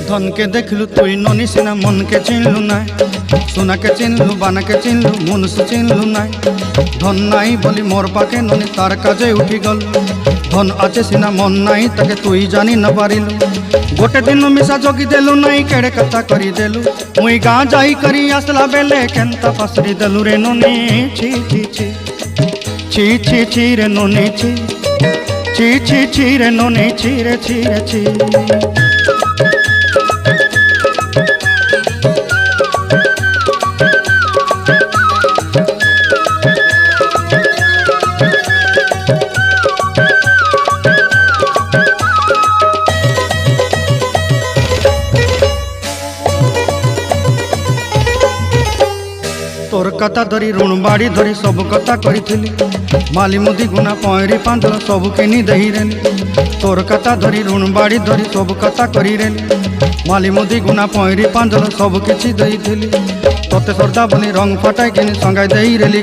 धन के देखलु तुई ननी सिना मन के चिन्हलु ना, सोना के चिन्हलु बाना के चिन्हलु मनुष्य चिन्हलु ना। धन नाई बोली मोर पाके ननी तार काजे उठी गल, धन आचे सिना मन नाई ताके तुई जानी न पारिलु। गोटे दिन मिसा जगी देलु नाई केड़े कथा करी देलु, मुई गाँ जाई करी आसला बेले केंता पासरी देलु रे ननी। छी छी छी छी छी छी रे ननी छी छी छी छी रे ननी छी रे छी रे छी। तोर कथा धरी ऋण बाड़ी धरी सब कथा करी, माली मुदी गुना पहरी पांदल सब किनी दही रेली। तोर कथा धरी ऋण बाड़ी धरी सब कथा करी रेली, माली मुदी गुना पहरी पांदल सब किछि दही थेली। तोते सरदा बोली रंग फटाई किनी संगाई दही रेली।